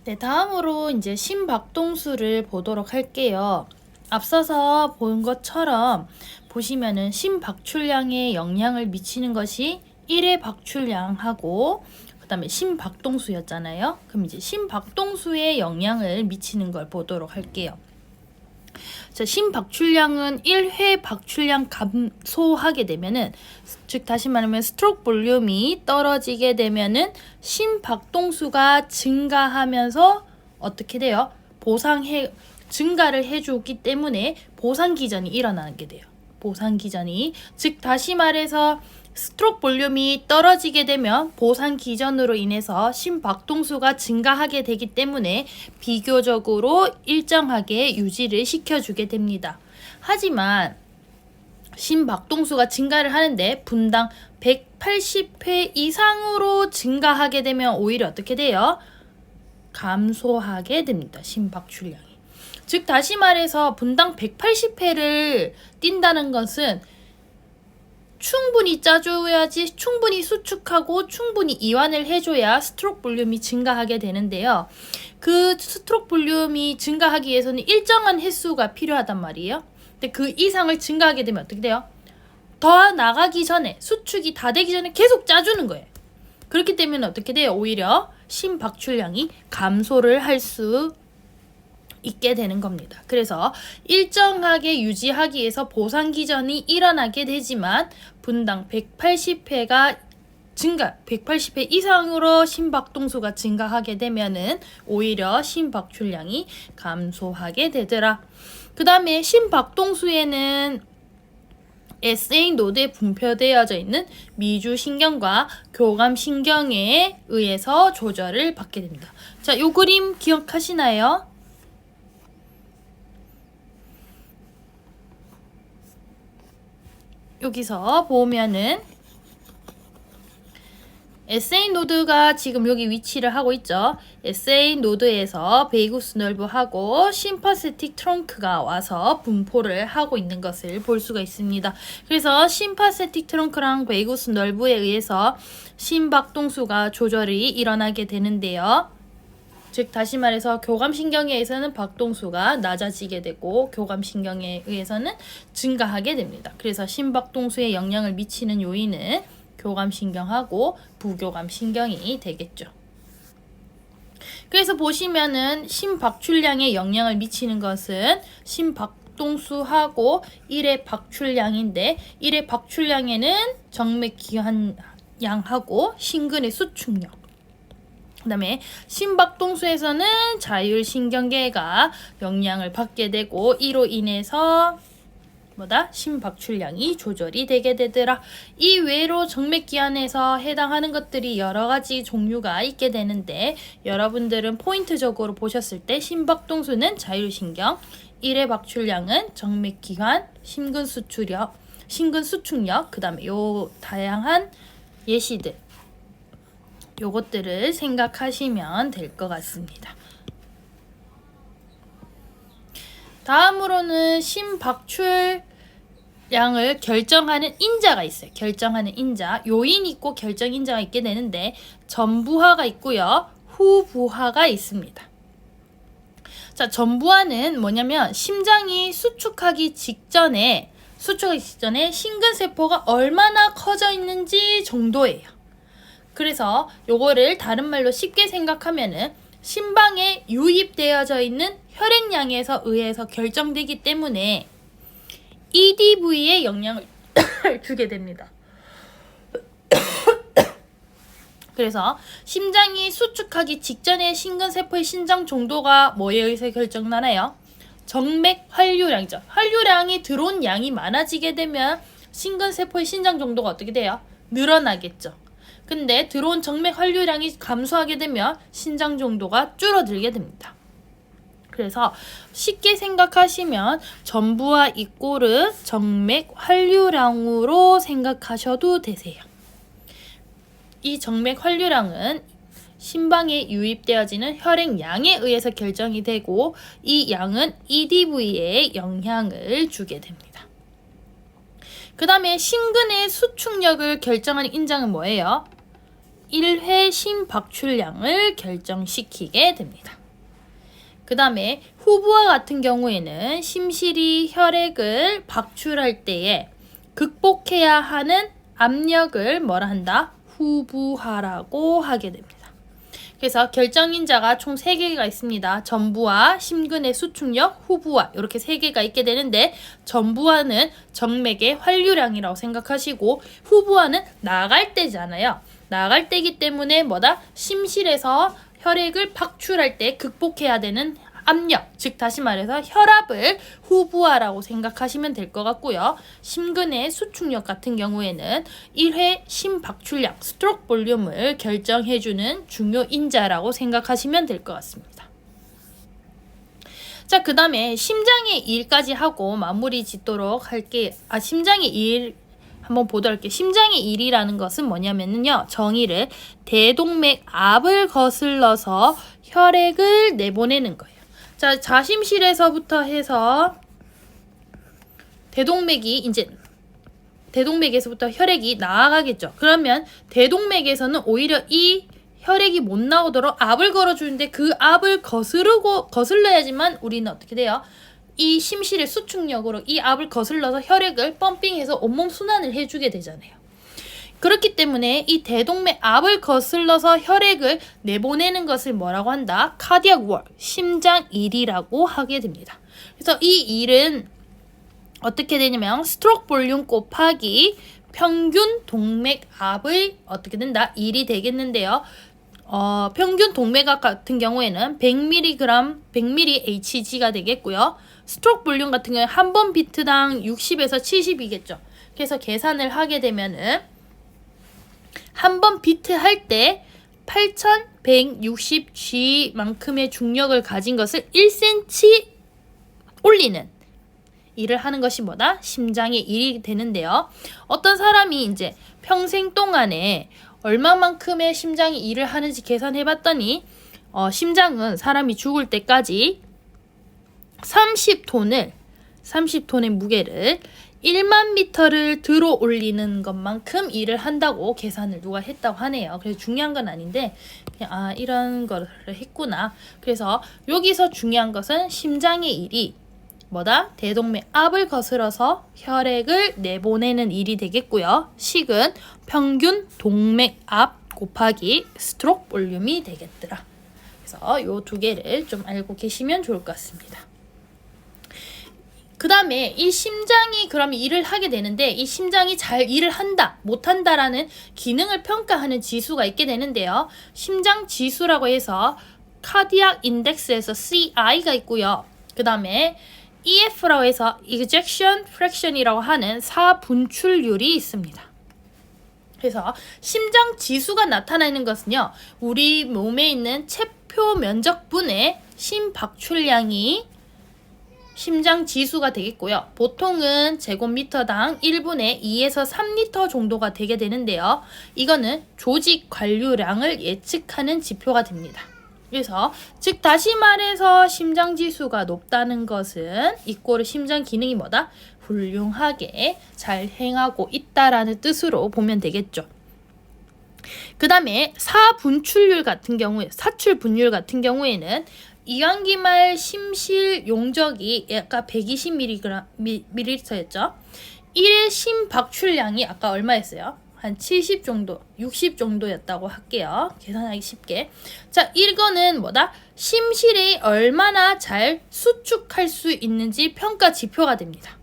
네, 다음으로 이제 심박동수를 보도록 할게요. 앞서서 본 것처럼 보시면은 심박출량에 영향을 미치는 것이 1의 박출량하고 그 다음에 심박동수였잖아요. 그럼 이제 심박동수에 영향을 미치는 걸 보도록 할게요. 자, 심박출량은 1회 박출량 감소하게 되면은, 즉 다시 말하면 스트로크 볼륨이 떨어지게 되면은 심박동수가 증가하면서 어떻게 돼요? 증가를 해주기 때문에 보상기전이 일어나게 돼요. 보상기전이, 즉 다시 말해서 스트로크 볼륨이 떨어지게 되면 보상기전으로 인해서 심박동수가 증가하게 되기 때문에 비교적으로 일정하게 유지를 시켜주게 됩니다. 하지만 심박동수가 증가를 하는데 분당 180회 이상으로 증가하게 되면 오히려 어떻게 돼요? 감소하게 됩니다. 심박출량이. 즉 다시 말해서 분당 180회를 뛴다는 것은 충분히 짜줘야지, 충분히 수축하고 충분히 이완을 해줘야 스트로크 볼륨이 증가하게 되는데요. 그 스트로크 볼륨이 증가하기 위해서는 일정한 횟수가 필요하단 말이에요. 근데 그 이상을 증가하게 되면 어떻게 돼요? 더 나가기 전에, 수축이 다 되기 전에 계속 짜주는 거예요. 그렇기 때문에 어떻게 돼요? 오히려 심박출량이 감소를 할 수 있게 되는 겁니다. 그래서 일정하게 유지하기 위해서 보상기전이 일어나게 되지만 분당 180회가 180회 이상으로 심박동수가 증가하게 되면은 오히려 심박출량이 감소하게 되더라. 그 다음에 심박동수에는 SA 노드에 분포되어져 있는 미주신경과 교감신경에 의해서 조절을 받게 됩니다. 자, 요 그림 기억하시나요? 여기서 보면은 SA 노드가 지금 여기 위치를 하고 있죠. SA 노드에서 베이구스 nerve하고 심파세틱 트렁크가 와서 분포를 하고 있는 것을 볼 수가 있습니다. 그래서 심파세틱 트렁크랑 베이구스 nerve에 의해서 심박동수가 조절이 일어나게 되는데요. 즉 다시 말해서 교감신경에 의해서는 박동수가 낮아지게 되고 교감신경에 의해서는 증가하게 됩니다. 그래서 심박동수에 영향을 미치는 요인은 교감신경하고 부교감신경이 되겠죠. 그래서 보시면은 심박출량에 영향을 미치는 것은 심박동수하고 1의 박출량인데 1의 박출량에는 정맥기관량하고 심근의 수축력, 그 다음에 심박동수에서는 자율신경계가 영향을 받게 되고 이로 인해서 심박출량이 조절이 되게 되더라. 이 외로 정맥기관에서 해당하는 것들이 여러 가지 종류가 있게 되는데 여러분들은 포인트적으로 보셨을 때 심박동수는 자율신경, 1의 박출량은 정맥기관, 심근수축력, 그 다음에 요 다양한 예시들, 요것들을 생각하시면 될 것 같습니다. 다음으로는 심박출량을 결정하는 인자가 있어요. 결정하는 인자. 요인 있고 결정 인자가 있게 되는데 전부하가 있고요. 후부하가 있습니다. 자, 전부하는 뭐냐면 심장이 수축하기 직전에 심근세포가 얼마나 커져 있는지 정도예요. 그래서 요거를 다른 말로 쉽게 생각하면은 심방에 유입되어져 있는 혈액량에서 의해서 결정되기 때문에 EDV에 영향을 주게 됩니다. 그래서 심장이 수축하기 직전에 심근세포의 신장 정도가 뭐에 의해서 결정나나요? 정맥 활류량이죠. 활류량이 들어온 양이 많아지게 되면 심근세포의 신장 정도가 어떻게 돼요? 늘어나겠죠. 근데 들어온 정맥 활류량이 감소하게 되면 신장 정도가 줄어들게 됩니다. 그래서 쉽게 생각하시면 전부하 이꼬르 정맥 활류량으로 생각하셔도 되세요. 이 정맥 활류량은 심방에 유입되어지는 혈액량에 의해서 결정이 되고 이 양은 EDV에 영향을 주게 됩니다. 그 다음에 심근의 수축력을 결정하는 인자는 뭐예요? 1회 심박출량을 결정시키게 됩니다. 그 다음에 후부하 같은 경우에는 심실이 혈액을 박출할 때에 극복해야 하는 압력을 뭐라 한다? 후부하라고 하게 됩니다. 그래서 결정인자가 총 3개가 있습니다. 전부하, 심근의 수축력, 후부하 이렇게 3개가 있게 되는데 전부하는 정맥의 활류량이라고 생각하시고 후부하는 나갈 때잖아요. 나갈 때이기 때문에 뭐다? 심실에서 혈액을 박출할 때 극복해야 되는 압력, 즉 다시 말해서 혈압을 후부하라고 생각하시면 될 것 같고요. 심근의 수축력 같은 경우에는 1회 심박출량, 스트로크 볼륨을 결정해주는 중요 인자라고 생각하시면 될 것 같습니다. 자, 그 다음에 심장의 일까지 하고 마무리 짓도록 할게요. 심장의 일 한번 보도록 할게요. 심장의 일이라는 것은 뭐냐면요. 정의를 대동맥 앞을 거슬러서 혈액을 내보내는 거예요. 자, 자심실에서부터 해서 대동맥에서부터 혈액이 나아가겠죠. 그러면 대동맥에서는 오히려 이 혈액이 못 나오도록 압을 걸어주는데 그 압을 거슬러야지만 우리는 어떻게 돼요? 이 심실의 수축력으로 이 압을 거슬러서 혈액을 펌핑해서 온몸 순환을 해주게 되잖아요. 그렇기 때문에 이 대동맥 압을 거슬러서 혈액을 내보내는 것을 뭐라고 한다? cardiac work, 심장일이라고 하게 됩니다. 그래서 이 일은 어떻게 되냐면 스트로크 볼륨 곱하기 평균 동맥 압의 어떻게 된다? 일이 되겠는데요. 평균 동맥압 같은 경우에는 100mg/Hg가 되겠고요. 스트로크 볼륨 같은 경우에 한 번 비트당 60에서 70이겠죠. 그래서 계산을 하게 되면은 한 번 비트 할 때 8160G만큼의 중력을 가진 것을 1cm 올리는 일을 하는 것이 뭐다? 심장의 일이 되는데요. 어떤 사람이 이제 평생 동안에 얼마만큼의 심장이 일을 하는지 계산해 봤더니 심장은 사람이 죽을 때까지 30톤의 무게를 1만 미터를 들어 올리는 것만큼 일을 한다고 계산을 누가 했다고 하네요. 그래서 중요한 건 아닌데 그냥 이런 거를 했구나. 그래서 여기서 중요한 것은 심장의 일이 뭐다? 대동맥 압을 거슬러서 혈액을 내보내는 일이 되겠고요. 식은 평균 동맥 압 곱하기 스트로크 볼륨이 되겠더라. 그래서 요 두 개를 좀 알고 계시면 좋을 것 같습니다. 그 다음에 이 심장이 그러면 일을 하게 되는데 이 심장이 잘 일을 한다, 못한다라는 기능을 평가하는 지수가 있게 되는데요. 심장 지수라고 해서 카디악 인덱스에서 CI가 있고요. 그 다음에 EF라고 해서 ejection fraction이라고 하는 사분출률이 있습니다. 그래서 심장 지수가 나타나는 것은요. 우리 몸에 있는 체표 면적분의 심박출량이 심장 지수가 되겠고요. 보통은 제곱미터당 1분에 2에서 3리터 정도가 되게 되는데요. 이거는 조직 관류량을 예측하는 지표가 됩니다. 그래서 즉 다시 말해서 심장 지수가 높다는 것은 이꼬르 심장 기능이 뭐다? 훌륭하게 잘 행하고 있다라는 뜻으로 보면 되겠죠. 그 다음에 사출분율 같은 경우에는 이완기말 심실 용적이 아까 120ml였죠. 1의 심박출량이 아까 얼마였어요? 한 70 정도, 60 정도였다고 할게요. 계산하기 쉽게. 자, 이거는 뭐다? 심실이 얼마나 잘 수축할 수 있는지 평가 지표가 됩니다.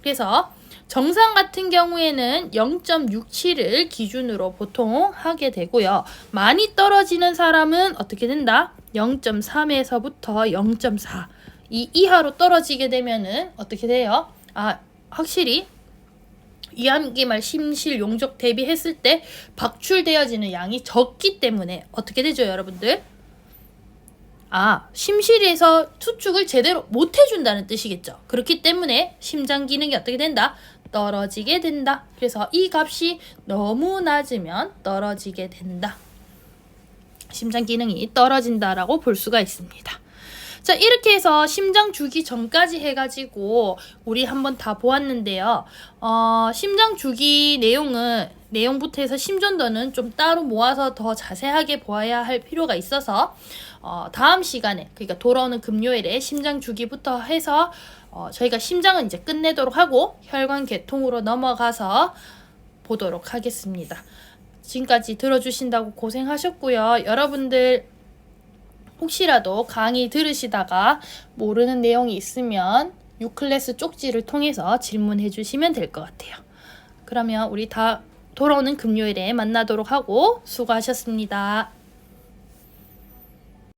그래서 정상 같은 경우에는 0.67을 기준으로 보통 하게 되고요. 많이 떨어지는 사람은 어떻게 된다? 0.3에서부터 0.4 이 이하로 떨어지게 되면은 어떻게 돼요? 확실히 이완기말 심실 용적 대비했을 때 박출되어지는 양이 적기 때문에 어떻게 되죠, 여러분들? 심실에서 수축을 제대로 못 해준다는 뜻이겠죠. 그렇기 때문에 심장 기능이 어떻게 된다? 떨어지게 된다. 그래서 이 값이 너무 낮으면 떨어지게 된다. 심장 기능이 떨어진다라고 볼 수가 있습니다. 자, 이렇게 해서 심장 주기 전까지 해가지고 우리 한번 다 보았는데요. 심장 주기 내용부터 해서 심전도는 좀 따로 모아서 더 자세하게 보아야 할 필요가 있어서 다음 시간에, 그러니까 돌아오는 금요일에 심장 주기부터 해서 저희가 심장은 이제 끝내도록 하고 혈관 계통으로 넘어가서 보도록 하겠습니다. 지금까지 들어주신다고 고생하셨고요. 여러분들 혹시라도 강의 들으시다가 모르는 내용이 있으면 U클래스 쪽지를 통해서 질문해 주시면 될 것 같아요. 그러면 우리 다 돌아오는 금요일에 만나도록 하고 수고하셨습니다.